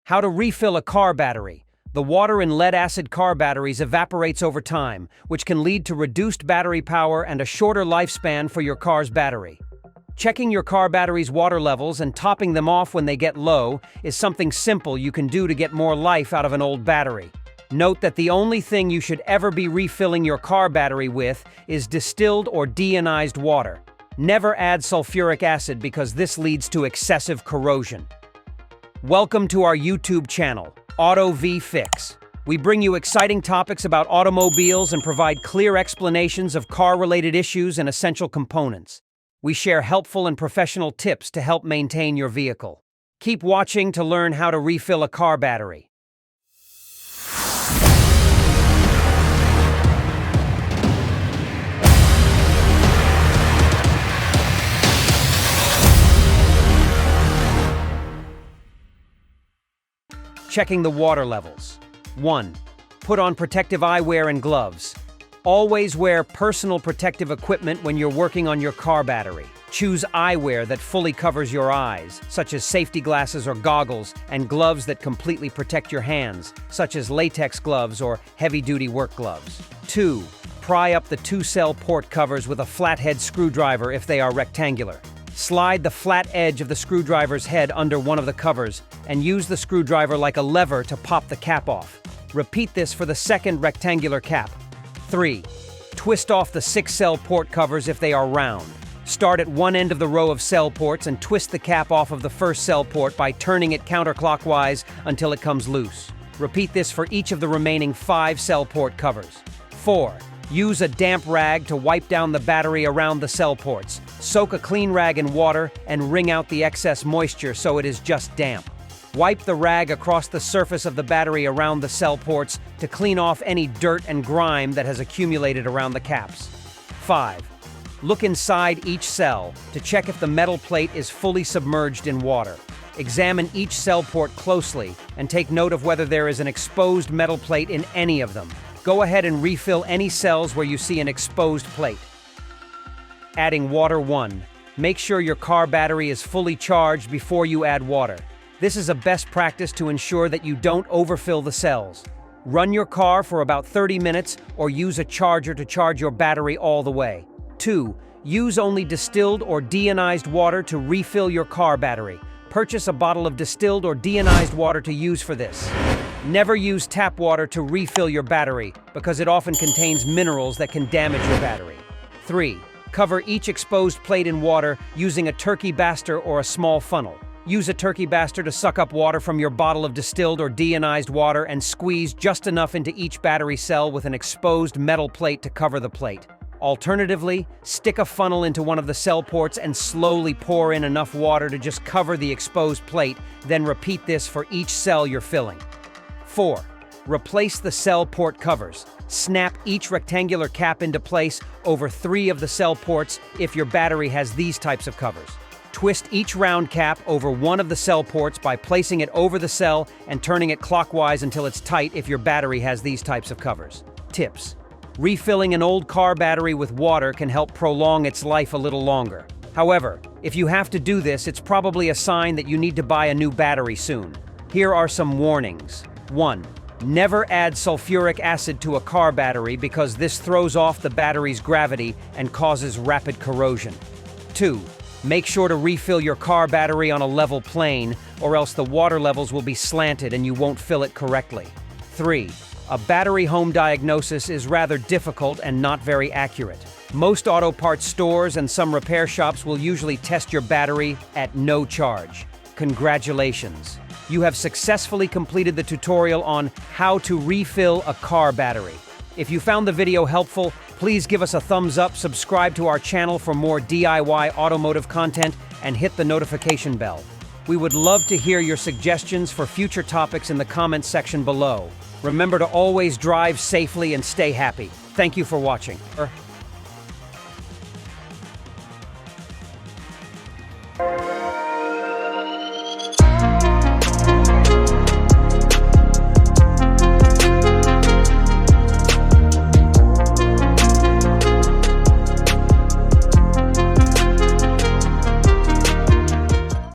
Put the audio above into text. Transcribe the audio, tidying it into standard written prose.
How to refill a car battery. The water in lead-acid car batteries evaporates over time, which can lead to reduced battery power and a shorter lifespan for your car's battery. Checking your car battery's water levels and topping them off when they get low is something simple you can do to get more life out of an old battery. Note that the only thing you should ever be refilling your car battery with is distilled or deionized water. Never add sulfuric acid because this leads to excessive corrosion. Welcome to our YouTube channel, Auto V Fix. We bring you exciting topics about automobiles and provide clear explanations of car-related issues and essential components. We share helpful and professional tips to help maintain your vehicle. Keep watching to learn how to refill a car battery. Checking the water levels. 1. Put on protective eyewear and gloves. Always wear personal protective equipment when you're working on your car battery. Choose eyewear that fully covers your eyes, such as safety glasses or goggles, and gloves that completely protect your hands, such as latex gloves or heavy-duty work gloves. 2. Pry up the 2-cell port covers with a flathead screwdriver if they are rectangular. Slide the flat edge of the screwdriver's head under one of the covers and use the screwdriver like a lever to pop the cap off. Repeat this for the second rectangular cap. 3. Twist off the 6-cell port covers if they are round. Start at one end of the row of cell ports and twist the cap off of the first cell port by turning it counterclockwise until it comes loose. Repeat this for each of the remaining 5 cell port covers. 4. Use a damp rag to wipe down the battery around the cell ports. Soak a clean rag in water and wring out the excess moisture so it is just damp. Wipe the rag across the surface of the battery around the cell ports to clean off any dirt and grime that has accumulated around the caps. 5. Look inside each cell to check if the metal plate is fully submerged in water. Examine each cell port closely and take note of whether there is an exposed metal plate in any of them. Go ahead and refill any cells where you see an exposed plate. Adding water. 1. Make sure your car battery is fully charged before you add water. This is a best practice to ensure that you don't overfill the cells. Run your car for about 30 minutes or use a charger to charge your battery all the way. 2. Use only distilled or deionized water to refill your car battery. Purchase a bottle of distilled or deionized water to use for this. Never use tap water to refill your battery because it often contains minerals that can damage your battery. 3. Cover each exposed plate in water using a turkey baster or a small funnel. Use a turkey baster to suck up water from your bottle of distilled or deionized water and squeeze just enough into each battery cell with an exposed metal plate to cover the plate. Alternatively, stick a funnel into one of the cell ports and slowly pour in enough water to just cover the exposed plate, then repeat this for each cell you're filling. 4. Replace the cell port covers. Snap each rectangular cap into place over 3 of the cell ports if your battery has these types of covers. Twist each round cap over one of the cell ports by placing it over the cell and turning it clockwise until it's tight if your battery has these types of covers. Tips. Refilling an old car battery with water can help prolong its life a little longer. However, if you have to do this, it's probably a sign that you need to buy a new battery soon. Here are some warnings. 1. Never add sulfuric acid to a car battery because this throws off the battery's gravity and causes rapid corrosion. 2. Make sure to refill your car battery on a level plane, or else the water levels will be slanted and you won't fill it correctly. 3. A battery home diagnosis is rather difficult and not very accurate. Most auto parts stores and some repair shops will usually test your battery at no charge. Congratulations! You have successfully completed the tutorial on how to refill a car battery. If you found the video helpful, please give us a thumbs up, subscribe to our channel for more DIY automotive content, and hit the notification bell. We would love to hear your suggestions for future topics in the comments section below. Remember to always drive safely and stay happy. Thank you for watching.